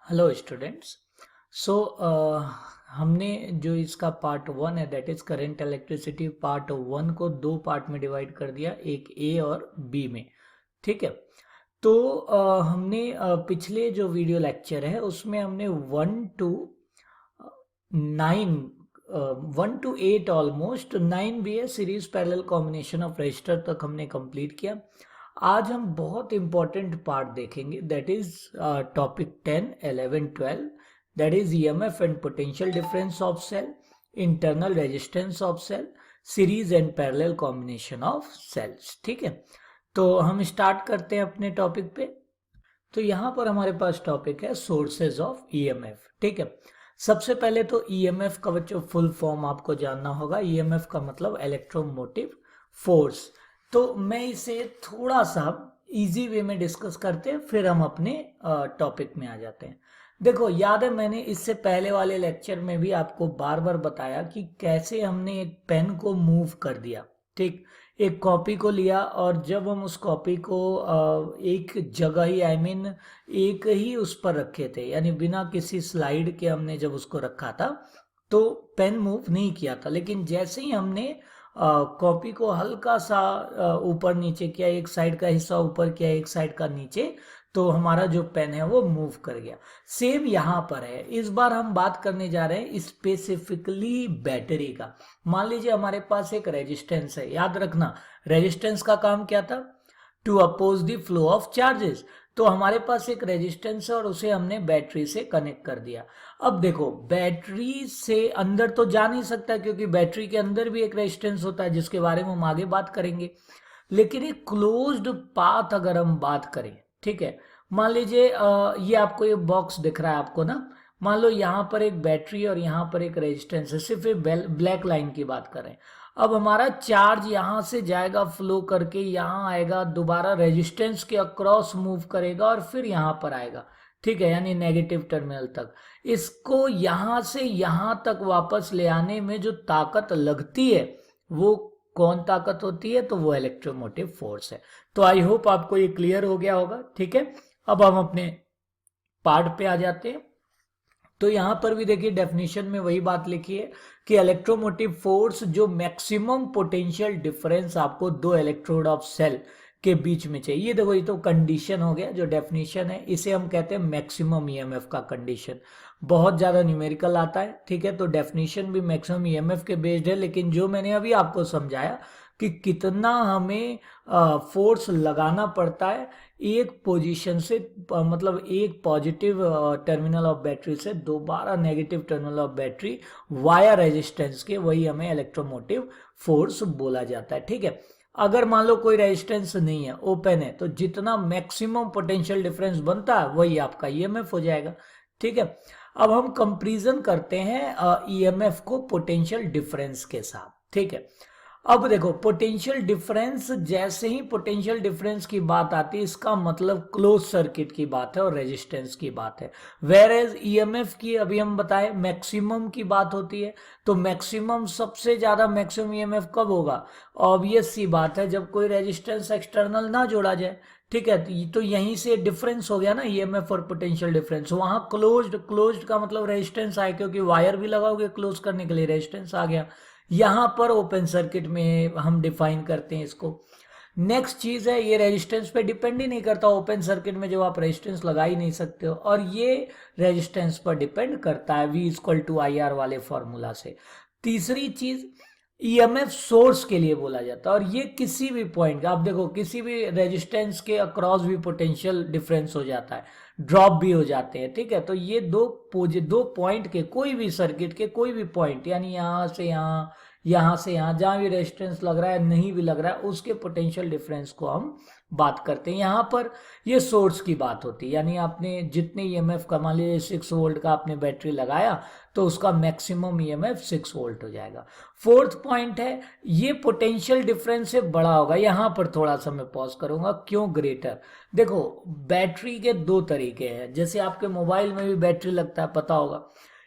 Hello students. सो हमने जो इसका पार्ट वन है that is current electricity part one को दो पार्ट में डिवाइड कर दिया, एक ए और बी में। ठीक है। तो हमने पिछले जो वीडियो लेक्चर है उसमें हमने 1 to 9 1 to 8 ऑलमोस्ट 9 भी है series parallel combination of register तक हमने कंप्लीट किया। आज हम बहुत इंपॉर्टेंट पार्ट देखेंगे that is topic 10, 11, 12 that is EMF and potential difference of cell, internal resistance of cell, series and parallel combination of cells. ठीक है, तो हम स्टार्ट करते हैं अपने टॉपिक पे। तो यहाँ पर हमारे पास टॉपिक है सोर्सेज ऑफ ईएमएफ। ठीक है, सबसे पहले तो ईएमएफ का बच्चों फुल फॉर्म आपको जानना होगा। ईएमएफ का मतलब इलेक्ट्रोमोटिव फोर्स। तो मैं इसे थोड़ा सा इजी वे में डिस्कस करते हैं, फिर हम अपने टॉपिक में आ जाते हैं। देखो, याद है मैंने इससे पहले वाले लेक्चर में भी आपको बार बार बताया कि कैसे हमने एक पेन को मूव कर दिया। ठीक, एक कॉपी को लिया और जब हम उस कॉपी को एक जगह ही एक ही उस पर रखे थे, यानी बिना किसी स्लाइड के हमने जब उसको रखा था तो पेन मूव नहीं किया था। लेकिन जैसे ही हमने कॉपी को हल्का सा ऊपर नीचे किया, एक साइड का हिस्सा ऊपर किया एक साइड का नीचे, तो हमारा जो पेन है वो मूव कर गया। सेम यहाँ पर है। इस बार हम बात करने जा रहे हैं स्पेसिफिकली बैटरी का। मान लीजिए हमारे पास एक रेजिस्टेंस है। याद रखना, रेजिस्टेंस का काम क्या था? To oppose the flow of charges. तो हमारे पास एक रेजिस्टेंस है और उसे हमने बैटरी से कनेक्ट कर दिया। अब देखो, बैटरी से अंदर तो जा नहीं सकता क्योंकि बैटरी के अंदर भी एक रेजिस्टेंस होता है जिसके बारे में हम आगे बात करेंगे। लेकिन एक क्लोज्ड पाथ अगर हम बात करें, ठीक है, मान लीजिए ये आपको ये बॉक्स दिख रहा है आपको ना। मान लो यहाँ पर एक बैटरी और यहाँ पर एक रेजिस्टेंस है, सिर्फ ब्लैक लाइन की बात करें। अब हमारा चार्ज यहाँ से जाएगा फ्लो करके, यहाँ आएगा, दोबारा रेजिस्टेंस के अक्रॉस मूव करेगा और फिर यहाँ पर आएगा। ठीक है, यानी नेगेटिव टर्मिनल तक। इसको यहाँ से यहाँ तक वापस ले आने में जो ताकत लगती है वो कौन ताकत होती है? तो वो इलेक्ट्रोमोटिव फोर्स है। तो आई होप आपको ये क्लियर हो गया होगा। ठीक है, अब हम अपने पार्ट पे आ जाते हैं। तो यहां पर भी देखिए डेफिनेशन में वही बात लिखी है कि इलेक्ट्रोमोटिव फोर्स जो मैक्सिमम पोटेंशियल डिफरेंस आपको दो इलेक्ट्रोड ऑफ सेल के बीच में चाहिए। देखो, ये तो कंडीशन हो गया, जो डेफिनेशन है इसे हम कहते हैं मैक्सिमम ईएमएफ का कंडीशन। बहुत ज्यादा न्यूमेरिकल आता है। ठीक है, तो डेफिनेशन भी मैक्सिमम ईएमएफ के बेस्ड है, लेकिन जो मैंने अभी आपको समझाया कि कितना हमें फोर्स लगाना पड़ता है एक पोजीशन से, मतलब एक पॉजिटिव टर्मिनल ऑफ बैटरी से दोबारा negative terminal of battery via resistance के, वही हमें इलेक्ट्रोमोटिव फोर्स बोला जाता है। ठीक है, अगर मान लो कोई रेजिस्टेंस नहीं है, ओपन है, तो जितना मैक्सिमम पोटेंशियल डिफरेंस बनता है वही आपका ईएमएफ हो जाएगा। ठीक है, अब हम कंपैरिजन करते हैं ईएमएफ को पोटेंशियल डिफरेंस के साथ। ठीक है, अब देखो, पोटेंशियल डिफरेंस, जैसे ही पोटेंशियल डिफरेंस की बात आती है इसका मतलब क्लोज सर्किट की बात है और रेजिस्टेंस की बात है। वेयर एज ईएमएफ की अभी हम बताए मैक्सिमम की बात होती है। तो मैक्सिमम, सबसे ज्यादा मैक्सिमम ईएमएफ कब होगा? ऑब्वियस सी बात है जब कोई रेजिस्टेंस एक्सटर्नल ना जोड़ा जाए। ठीक है, तो यहीं से डिफरेंस हो गया ना ईएमएफ और पोटेंशियल डिफरेंस। वहां क्लोज्ड का मतलब रेजिस्टेंस आए, क्योंकि वायर भी लगाओगे क्लोज करने के लिए, रेजिस्टेंस आ गया। यहां पर ओपन सर्किट में हम डिफाइन करते हैं इसको। नेक्स्ट चीज है, ये रेजिस्टेंस पे डिपेंड ही नहीं करता। ओपन सर्किट में जो आप रेजिस्टेंस लगा ही नहीं सकते हो, और ये रेजिस्टेंस पर डिपेंड करता है V=IR वाले फॉर्मूला से। तीसरी चीज, ईएमएफ सोर्स के लिए बोला जाता है, और ये किसी भी पॉइंट का, आप देखो किसी भी रेजिस्टेंस के अक्रॉस भी पोटेंशियल डिफरेंस हो जाता है, ड्रॉप भी हो जाते हैं। ठीक है, तो ये दो पॉइंट के, कोई भी सर्किट के कोई भी पॉइंट, यानी यहाँ से यहाँ, यहाँ से यहाँ, जहाँ भी रेजिस्टेंस लग रहा है नहीं भी लग रहा है, उसके पोटेंशियल डिफरेंस को हम बात करते हैं। यहाँ पर ये सोर्स की बात होती है, यानी आपने जितने ईएमएफ का, मान लीजिए 6 वोल्ट का आपने बैटरी लगाया तो उसका मैक्सिमम ईएमएफ 6 वोल्ट हो जाएगा। फोर्थ पॉइंट है, ये पोटेंशियल डिफरेंस से बड़ा होगा। यहाँ पर थोड़ा सा मैं पॉज करूंगा, क्यों ग्रेटर? देखो, बैटरी के दो तरीके हैं, जैसे आपके मोबाइल में भी बैटरी लगता है, पता होगा।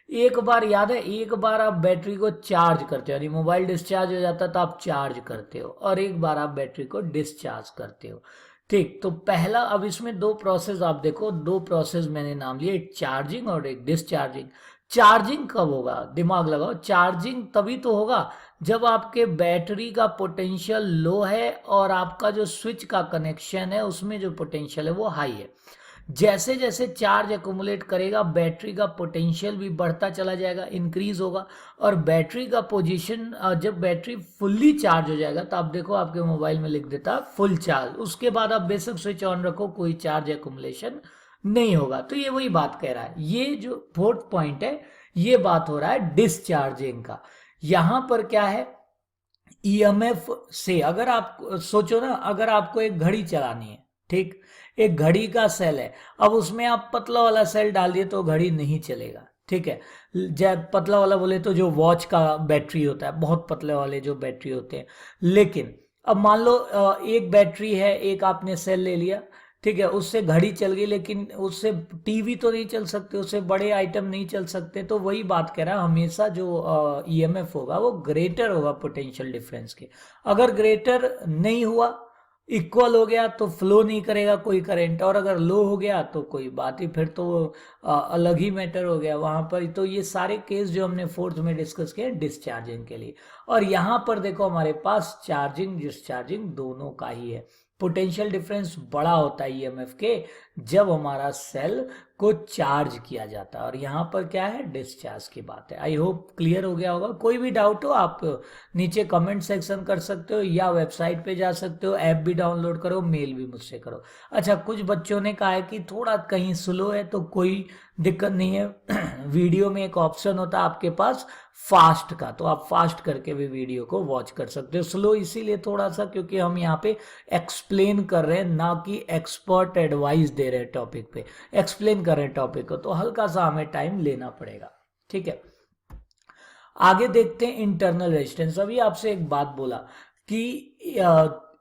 एक बार याद है, एक बार आप बैटरी को चार्ज करते हो, यानी मोबाइल डिस्चार्ज हो जाता है तो आप चार्ज करते हो, और एक बार आप बैटरी को डिस्चार्ज करते हो। ठीक, तो पहला, अब इसमें दो प्रोसेस आप देखो, दो प्रोसेस मैंने नाम लिए, एक चार्जिंग और एक डिस्चार्जिंग। चार्जिंग कब होगा, दिमाग लगाओ, चार्जिंग तभी तो होगा जब आपके बैटरी का पोटेंशियल लो है और आपका जो स्विच का कनेक्शन है उसमें जो पोटेंशियल है वो हाई है। जैसे जैसे चार्ज एक्यूमुलेट करेगा बैटरी का पोटेंशियल भी बढ़ता चला जाएगा, इंक्रीज होगा, और बैटरी का पोजीशन, जब बैटरी फुल्ली चार्ज हो जाएगा तो आप देखो आपके मोबाइल में लिख देता है फुल चार्ज, उसके बाद आप बेसिक स्विच ऑन रखो, कोई चार्ज एक्यूमुलेशन नहीं होगा। तो ये वही बात कह रहा है, ये जो फोर्थ पॉइंट है ये बात हो रहा है डिस्चार्जिंग का। यहां पर क्या है, ईएमएफ से, अगर आप सोचो ना, अगर आपको एक घड़ी चलानी है, ठीक, एक घड़ी का सेल है, अब उसमें आप पतला वाला सेल डाल दिए तो घड़ी नहीं चलेगा, ठीक है। जब पतला वाला बोले तो जो वॉच का बैटरी होता है, बहुत पतले वाले जो बैटरी होते हैं। लेकिन अब मान लो एक बैटरी है, एक आपने सेल ले लिया, ठीक है, उससे घड़ी चल गई, लेकिन उससे टीवी तो नहीं चल सकते, उससे बड़े आइटम नहीं चल सकते। तो वही बात कह रहा है, हमेशा जो ईएमएफ होगा वो ग्रेटर होगा पोटेंशियल डिफरेंस के। अगर ग्रेटर नहीं हुआ, इक्वल हो गया, तो फ्लो नहीं करेगा कोई करंट, और अगर लो हो गया तो कोई बात ही, फिर तो अलग ही मैटर हो गया वहां पर। तो ये सारे केस जो हमने फोर्थ में डिस्कस किए डिस्चार्जिंग के लिए। और यहाँ पर देखो हमारे पास चार्जिंग डिस्चार्जिंग दोनों का ही है। पोटेंशियल डिफरेंस बड़ा होता है ईएमएफ के जब हमारा सेल को चार्ज किया जाता है, और यहाँ पर क्या है, डिस्चार्ज की बात है। आई होप क्लियर हो गया होगा। कोई भी डाउट हो आप नीचे कमेंट सेक्शन कर सकते हो, या वेबसाइट पे जा सकते हो, ऐप भी डाउनलोड करो, मेल भी मुझसे करो। अच्छा, कुछ बच्चों ने कहा है कि थोड़ा कहीं स्लो है, तो कोई दिक्कत नहीं है। वीडियो में एक ऑप्शन होता है आपके पास फास्ट का, तो आप फास्ट करके भी वीडियो को वॉच कर सकते हो। स्लो इसीलिए थोड़ा सा क्योंकि हम यहाँ पे एक्सप्लेन कर रहे हैं, ना कि एक्सपर्ट एडवाइस दे रहे हैं टॉपिक पे, एक्सप्लेन कर रहे हैं टॉपिक को, तो हल्का सा हमें टाइम लेना पड़ेगा, ठीक है। आगे देखते हैं इंटरनल रेजिस्टेंस। अभी आपसे एक बात बोला कि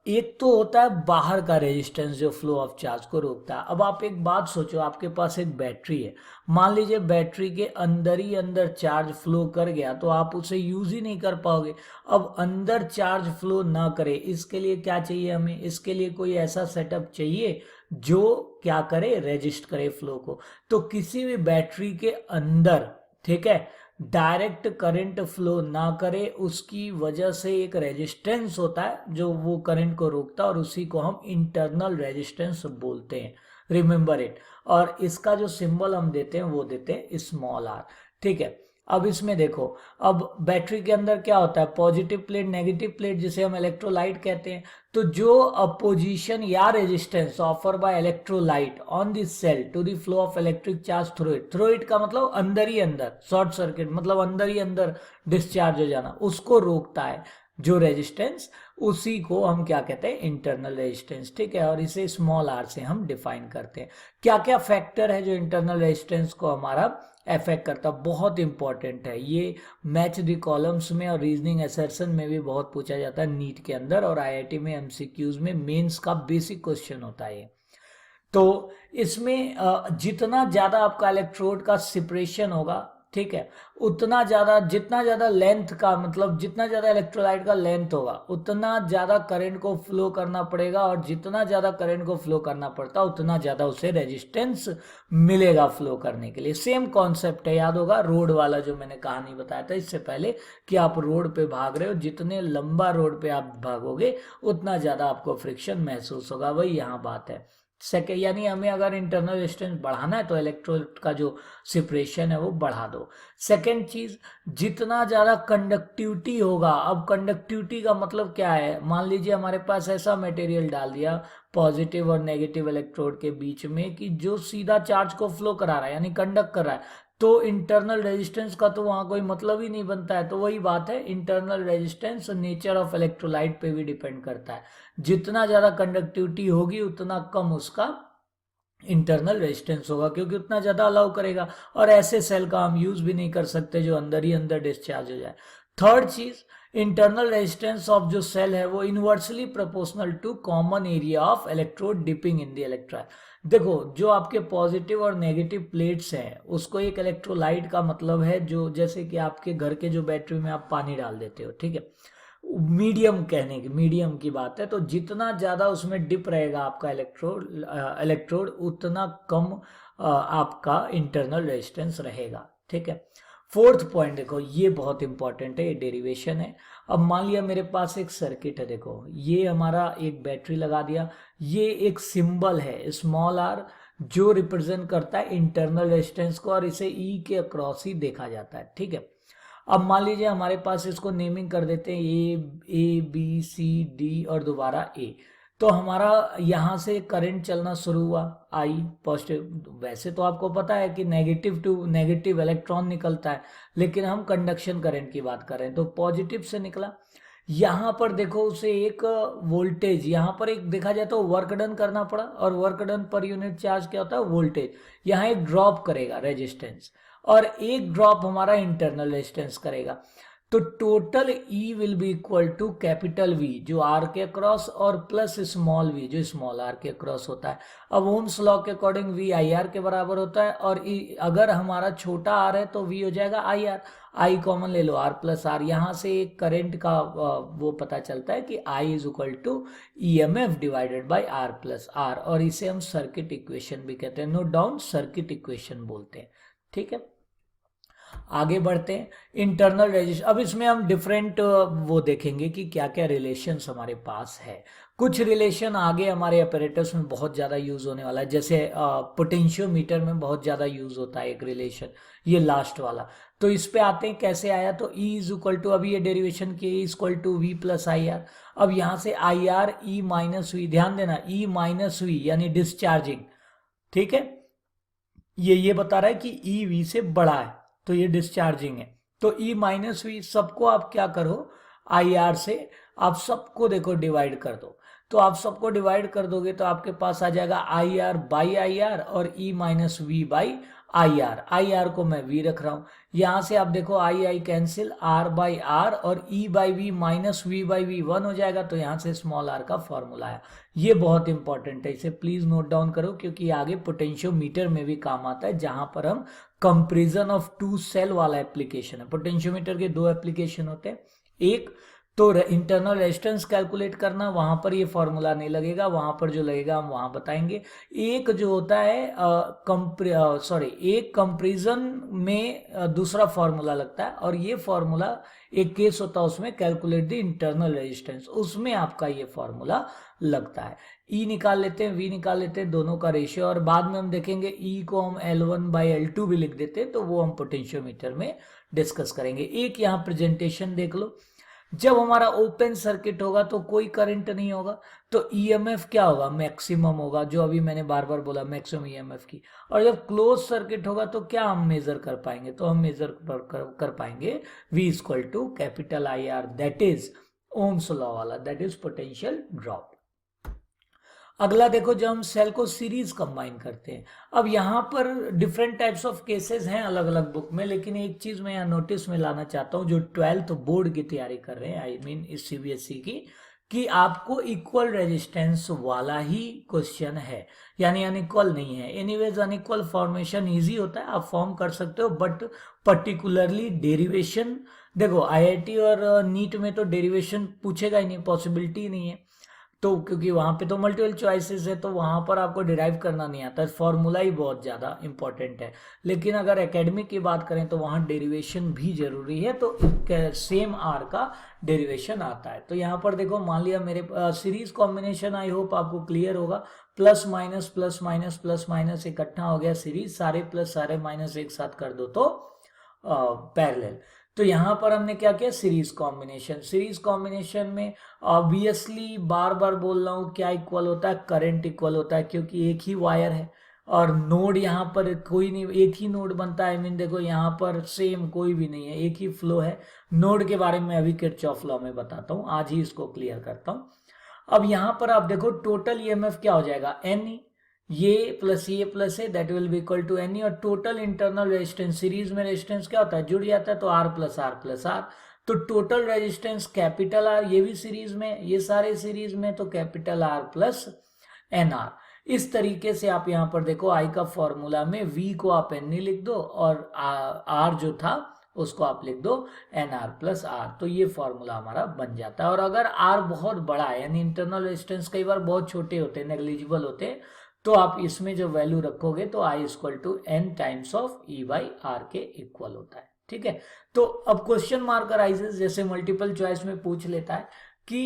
एक तो होता है बाहर का रेजिस्टेंस जो फ्लो ऑफ चार्ज को रोकता है। अब आप एक बात सोचो, आपके पास एक बैटरी है, मान लीजिए बैटरी के अंदर ही अंदर चार्ज फ्लो कर गया तो आप उसे यूज ही नहीं कर पाओगे। अब अंदर चार्ज फ्लो ना करे, इसके लिए क्या चाहिए हमें, इसके लिए कोई ऐसा सेटअप चाहिए जो क्या करे, रेजिस्ट करे फ्लो को। तो किसी भी बैटरी के अंदर, ठीक है, डायरेक्ट करंट फ्लो ना करे, उसकी वजह से एक रेजिस्टेंस होता है जो वो करंट को रोकता है, और उसी को हम इंटरनल रेजिस्टेंस बोलते हैं, रिमेंबर इट। और इसका जो सिंबल हम देते हैं वो देते हैं स्मॉल आर, ठीक है। अब इसमें देखो, अब बैटरी के अंदर क्या होता है, पॉजिटिव प्लेट नेगेटिव प्लेट जिसे हम इलेक्ट्रोलाइट कहते हैं। तो जो अपोजिशन या resistance offer by electrolyte on this cell to the flow of electric charge through it का मतलब अंदर ही अंदर, शॉर्ट सर्किट मतलब अंदर ही अंदर डिस्चार्ज हो जाना, उसको रोकता है जो रेजिस्टेंस, उसी को हम क्या कहते हैं, इंटरनल रेजिस्टेंस, ठीक है। और इसे स्मॉल आर से हम डिफाइन करते हैं। क्या क्या फैक्टर है जो इंटरनल रेजिस्टेंस को हमारा अफेक्ट करता, बहुत इंपॉर्टेंट है ये। मैच द कॉलम्स में और रीजनिंग असर्शन में भी बहुत पूछा जाता है नीट के अंदर, और आईआईटी में एमसीक्यूज में मेंस का बेसिक क्वेश्चन होता है। तो इसमें जितना ज्यादा आपका इलेक्ट्रोड का सेपरेशन होगा, ठीक है, उतना ज्यादा, जितना ज्यादा लेंथ का मतलब जितना ज्यादा इलेक्ट्रोलाइट का लेंथ होगा उतना ज्यादा करंट को फ्लो करना पड़ेगा, और जितना ज्यादा करंट को फ्लो करना पड़ता उतना ज्यादा उसे रेजिस्टेंस मिलेगा फ्लो करने के लिए। सेम कॉन्सेप्ट है, याद होगा रोड वाला जो मैंने कहानी बताया था इससे पहले, कि आप रोड पे भाग रहे हो, जितने लंबा रोड पे आप भागोगे उतना ज्यादा आपको फ्रिक्शन महसूस होगा, वही यहाँ बात है। सेकेंड, यानी हमें अगर इंटरनल रेजिस्टेंस बढ़ाना है तो इलेक्ट्रोड का जो सेपरेशन है वो बढ़ा दो। सेकेंड चीज, जितना ज्यादा कंडक्टिविटी होगा, अब कंडक्टिविटी का मतलब क्या है, मान लीजिए हमारे पास ऐसा मटेरियल डाल दिया पॉजिटिव और नेगेटिव इलेक्ट्रोड के बीच में कि जो सीधा चार्ज को फ्लो करा रहा है यानी कंडक्ट कर रहा है, तो इंटरनल रेजिस्टेंस का तो वहां कोई मतलब ही नहीं बनता है। तो वही बात है, internal resistance nature of electrolyte पे भी डिपेंड करता है। जितना ज्यादा कंडक्टिविटी होगी उतना कम उसका इंटरनल रेजिस्टेंस होगा, क्योंकि उतना ज्यादा अलाउ करेगा, और ऐसे सेल का हम यूज भी नहीं कर सकते जो अंदर ही अंदर डिस्चार्ज हो जाए। थर्ड चीज, इंटरनल रेजिस्टेंस ऑफ जो सेल है वो inversely proportional to common area of electrode dipping in the electrolyte. देखो, जो आपके पॉजिटिव और नेगेटिव प्लेट्स हैं उसको एक इलेक्ट्रोलाइट का मतलब है जो, जैसे कि आपके घर के जो बैटरी में आप पानी डाल देते हो, ठीक है, मीडियम कहने की मीडियम की बात है, तो जितना ज़्यादा उसमें डिप रहेगा आपका इलेक्ट्रोड उतना कम आपका इंटरनल रेजिस्टेंस रहेगा। ठीक है। फोर्थ पॉइंट देखो, ये बहुत इंपॉर्टेंट है, ये डेरिवेशन है। अब मान लिया मेरे पास एक सर्किट है, देखो ये हमारा एक बैटरी लगा दिया, ये एक सिंबल है स्मॉल आर जो रिप्रेजेंट करता है इंटरनल रेजिस्टेंस को, और इसे ई के अक्रॉस ही देखा जाता है। ठीक है। अब मान लीजिए हमारे पास, इसको नेमिंग कर देते हैं ए बी सी डी और दोबारा ए। तो हमारा यहाँ से करंट चलना शुरू हुआ, आई पॉजिटिव। वैसे तो आपको पता है कि नेगेटिव टू नेगेटिव इलेक्ट्रॉन निकलता है, लेकिन हम कंडक्शन करंट की बात कर रहे हैं, तो पॉजिटिव से निकला। यहाँ पर देखो उसे एक वोल्टेज, यहाँ पर एक देखा जाए तो वर्क डन करना पड़ा, और work done per unit charge क्या होता है, वोल्टेज। यहाँ एक ड्रॉप करेगा रेजिस्टेंस, और एक ड्रॉप हमारा इंटरनल रेजिस्टेंस करेगा। तो total E will be equal to capital V जो आर के अक्रॉस, और प्लस स्मॉल वी जो स्मॉल आर के अक्रॉस होता है। अब ओम्स लॉ के अकॉर्डिंग वी आई आर के बराबर होता है, और अगर हमारा छोटा आर है तो वी हो जाएगा आई आर। आई कॉमन ले लो, आर प्लस आर। यहाँ से एक करंट का वो पता चलता है कि I is equal to E M F divided by R plus R, और इसे हम सर्किट इक्वेशन भी कहते हैं। नोट डाउन, सर्किट इक्वेशन बोलते हैं। ठीक है। आगे बढ़ते हैं, इंटरनल रेजिस्टेंस। अब इसमें हम डिफरेंट वो देखेंगे कि क्या क्या रिलेशंस हमारे पास है। कुछ रिलेशन आगे हमारे अपैरेटस में बहुत ज़्यादा यूज होने वाला है, जैसे पोटेंशियोमीटर में बहुत ज़्यादा यूज होता है एक रिलेशन, ये लास्ट वाला। तो इस पे आते हैं, कैसे आया, तो E इज इक्वल टू, अभी ये डेरिवेशन की, E is equal to V plus I R. अब यहाँ से I R E minus V, ध्यान देना ई माइनस वी यानी डिस्चार्जिंग। ठीक है। ये बता रहा है कि ई वी से बड़ा है, तो ये डिस्चार्जिंग है। तो ई माइनस वी सबको आप क्या करो, आई आर से आप सबको देखो डिवाइड कर दो। तो आप सबको डिवाइड कर दोगे तो आपके पास आ जाएगा I R by I R, और E minus V by I R. I R को मैं वी रख रहा हूं। यहां से आप देखो I I cancel, R by R और E by V minus V by V 1 हो जाएगा। तो यहां से स्मॉल आर का फॉर्मूला आया। ये बहुत इंपॉर्टेंट है, इसे प्लीज नोट डाउन करो, क्योंकि आगे पोटेंशियोमीटर में भी काम आता है, जहां पर हम कंपेरिजन ऑफ टू सेल वाला एप्लीकेशन है। पोटेंशियोमीटर के दो एप्लीकेशन होते हैं, एक तो इंटरनल रेजिस्टेंस कैलकुलेट करना, वहां पर ये फॉर्मूला नहीं लगेगा, वहां पर जो लगेगा हम वहां बताएंगे। एक जो होता है एक कंपेरिजन में दूसरा फॉर्मूला लगता है, और ये फॉर्मूला एक केस होता है उसमें कैलकुलेट द इंटरनल रेजिस्टेंस, उसमें आपका ये फॉर्मूला लगता है। ई निकाल लेते हैं, वी निकाल लेते हैं, दोनों का रेशियो, और बाद में हम देखेंगे ई को हम L1 बाई L2 भी लिख देते हैं, तो वो हम पोटेंशियोमीटर में डिस्कस करेंगे। एक यहाँ प्रेजेंटेशन देख लो, जब हमारा ओपन सर्किट होगा तो कोई करंट नहीं होगा, तो ईएमएफ क्या होगा, मैक्सिमम होगा, जो अभी मैंने बार बार बोला मैक्सिमम ईएमएफ की। और जब क्लोज सर्किट होगा तो क्या हम मेजर कर पाएंगे, तो हम मेजर कर पाएंगे V equal to capital I R, that is Ohm's law वाला, दैट इज पोटेंशियल ड्रॉप। अगला देखो, जब हम सेल को सीरीज कंबाइन करते हैं, अब यहाँ पर डिफरेंट टाइप्स ऑफ केसेस हैं अलग अलग बुक में, लेकिन एक चीज मैं यहाँ नोटिस में लाना चाहता हूँ, जो 12th बोर्ड की तैयारी कर रहे हैं, आई मीन इस सीबीएसई की, कि आपको इक्वल रेजिस्टेंस वाला ही क्वेश्चन है, यानी अनइक्वल नहीं है। एनीवेज अनइक्वल फॉर्मेशन इजी होता है, आप फॉर्म कर सकते हो, बट पर्टिकुलरली डेरिवेशन देखो, आईआईटी और नीट में तो डेरिवेशन पूछेगा ही नहीं, पॉसिबिलिटी नहीं है, तो क्योंकि वहां पे तो मल्टीपल चॉइसेस है, तो वहां पर आपको डिराइव करना नहीं आता, फॉर्मूला ही बहुत ज़्यादा इंपॉर्टेंट है। लेकिन अगर एकेडमिक की बात करें तो वहां डेरिवेशन भी जरूरी है, तो सेम आर का डेरिवेशन आता है। तो यहाँ पर देखो, मान लिया मेरे सीरीज कॉम्बिनेशन, आई होप आपको क्लियर होगा, plus minus plus minus plus minus इकट्ठा हो गया सीरीज, सारे प्लस सारे माइनस एक साथ कर दो तो पैरेलल। तो यहां पर हमने क्या किया, सीरीज कॉम्बिनेशन। सीरीज कॉम्बिनेशन में ऑब्वियसली बार बार बोल रहा हूं, क्या इक्वल होता है, करंट इक्वल होता है, क्योंकि एक ही वायर है और नोड यहाँ पर कोई नहीं, एक ही नोड बनता है। आई मीन देखो, यहाँ पर सेम कोई भी नहीं है, एक ही फ्लो है। नोड के बारे में अभी किरचॉफ लॉ में बताता हूँ, आज ही इसको क्लियर करता हूँ। अब यहाँ पर आप देखो, टोटल ईएमएफ क्या हो जाएगा, एन, ये प्लस है, that will be equal to N. और टोटल इंटरनल रेजिस्टेंस, सीरीज में रेजिस्टेंस क्या होता है, जुड़ जाता है, तो R plus R plus R. तो टोटल रेजिस्टेंस कैपिटल आर, ये भी सीरीज में, ये सारे सीरीज में, तो capital R plus N R. इस तरीके से आप यहाँ पर देखो, आई का फॉर्मूला में वी को आप एन लिख दो, और आर जो था उसको आप लिख दो NR प्लस R, तो ये फॉर्मूला हमारा बन जाता है। और अगर R बहुत बड़ा है, यानी इंटरनल रेजिस्टेंस कई बार बहुत छोटे होते हैं, नेग्लिजिबल होते हैं, तो आप इसमें जो वैल्यू रखोगे तो I equal to N times of E by R के इक्वल होता है। ठीक है, तो अब क्वेश्चन मार्क अराइजेस, जैसे मल्टीपल चॉइस में पूछ लेता है कि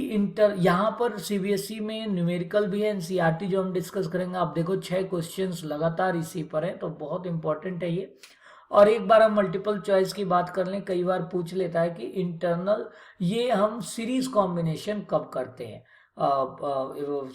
यहाँ पर सीबीएसई में न्यूमेरिकल भी है, एनसीईआरटी जो हम डिस्कस करेंगे, आप देखो 6 क्वेश्चंस लगातार इसी पर है, तो बहुत इंपॉर्टेंट है ये। और एक बार हम मल्टीपल चॉइस की बात कर लें, कई बार पूछ लेता है कि इंटरनल ये हम सीरीज कॉम्बिनेशन कब करते हैं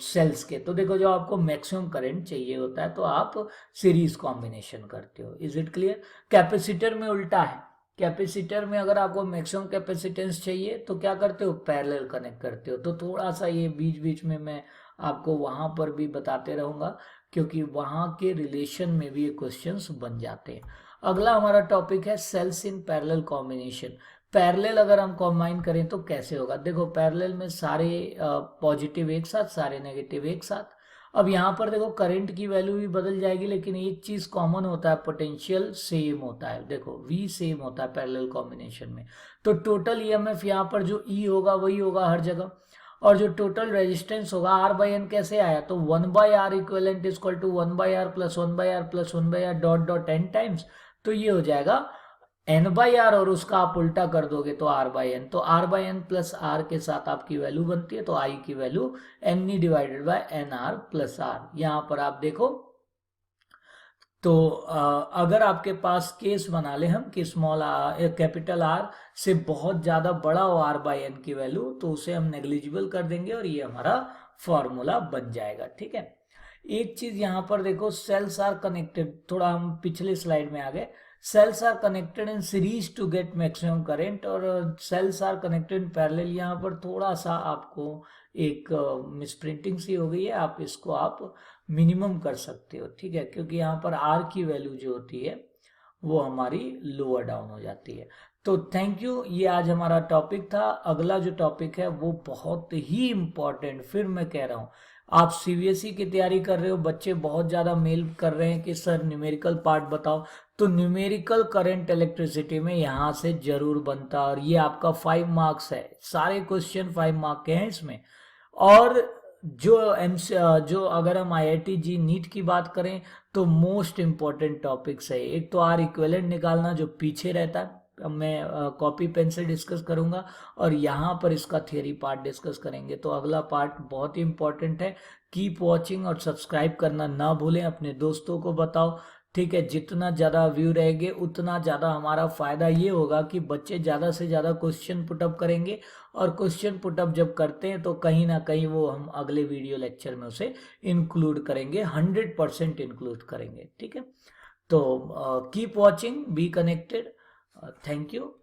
सेल्स के, तो देखो जो आपको मैक्सिमम करंट चाहिए होता है तो आप सीरीज कॉम्बिनेशन करते हो। Is it clear? कैपेसिटर में उल्टा है, कैपेसिटर में अगर आपको मैक्सिमम कैपेसिटेंस चाहिए तो क्या करते हो, पैरेलल कनेक्ट करते हो। तो थोड़ा सा ये बीच बीच में मैं आपको वहां पर भी बताते रहूंगा, क्योंकि वहां के रिलेशन में भी ये क्वेश्चंस बन जाते हैं। अगला हमारा टॉपिक है cells in parallel combination. Parallel अगर हम कॉम्बाइन करें तो कैसे होगा, देखो पैरेलल में सारे पॉजिटिव एक साथ, सारे नेगेटिव एक साथ। अब यहाँ पर देखो करंट की वैल्यू भी बदल जाएगी, लेकिन एक चीज कॉमन होता है, पोटेंशियल सेम होता है। देखो V सेम होता है पैरेलल कॉम्बिनेशन में, तो टोटल EMF यहाँ पर जो E होगा वही होगा हर जगह, और जो टोटल रेजिस्टेंस होगा R बाई एन कैसे आया, तो 1 by R equivalent equal to 1 by R plus 1 by R plus 1 by R dot dot n times, तो ये हो जाएगा N बाई आर, और उसका आप उल्टा कर दोगे तो R बाई एन, तो R by N plus R के साथ आपकी वैल्यू बनती है, तो I की value N divided by NR plus R। यहाँ पर आप देखो, तो अगर आपके पास केस बना ले हम कि स्मॉल कैपिटल R से बहुत ज्यादा बड़ा हो R बाई एन की वैल्यू, तो उसे हम नेग्लिजिबल कर देंगे और ये हमारा फॉर्मूला बन जाएगा। ठीक है, एक चीज यहाँ पर देखो, सेल्स आर कनेक्टेड, थोड़ा हम पिछले स्लाइड में आ गए। Cells are connected in series to get maximum current, और cells are connected in parallel. यहाँ पर थोड़ा सा आपको एक मिसप्रिंटिंग सी हो गई है, आप इसको आप मिनिमम कर सकते हो। ठीक है, क्योंकि यहाँ पर R की वैल्यू जो होती है वो हमारी लोअर डाउन हो जाती है। तो थैंक यू, ये आज हमारा टॉपिक था। अगला जो टॉपिक है वो बहुत ही इंपॉर्टेंट, फिर मैं कह रहा हूँ, आप सीबीएसई की तैयारी कर रहे हो, बच्चे बहुत ज़्यादा मेल कर रहे हैं कि सर न्यूमेरिकल पार्ट बताओ, तो न्यूमेरिकल करंट इलेक्ट्रिसिटी में यहाँ से जरूर बनता, और ये आपका 5 मार्क्स है, सारे क्वेश्चन 5 मार्क के हैं इसमें। और जो अगर हम IIT जी नीट की बात करें तो मोस्ट इम्पॉर्टेंट टॉपिक्स है, एक तो R इक्विवेलेंट निकालना जो पीछे रहता है, अब मैं कॉपी पेन से डिस्कस करूंगा, और यहाँ पर इसका थियरी पार्ट डिस्कस करेंगे। तो अगला पार्ट बहुत ही इंपॉर्टेंट है, कीप वॉचिंग और सब्सक्राइब करना ना भूलें, अपने दोस्तों को बताओ। ठीक है, जितना ज़्यादा व्यू रहेंगे उतना ज़्यादा हमारा फ़ायदा ये होगा कि बच्चे ज़्यादा से ज़्यादा क्वेश्चन पुटअप करेंगे, और क्वेश्चन पुटअप जब करते हैं तो कहीं ना कहीं वो हम अगले वीडियो लेक्चर में उसे इंक्लूड करेंगे, 100% इंक्लूड करेंगे। ठीक है, तो keep watching, be connected, thank you.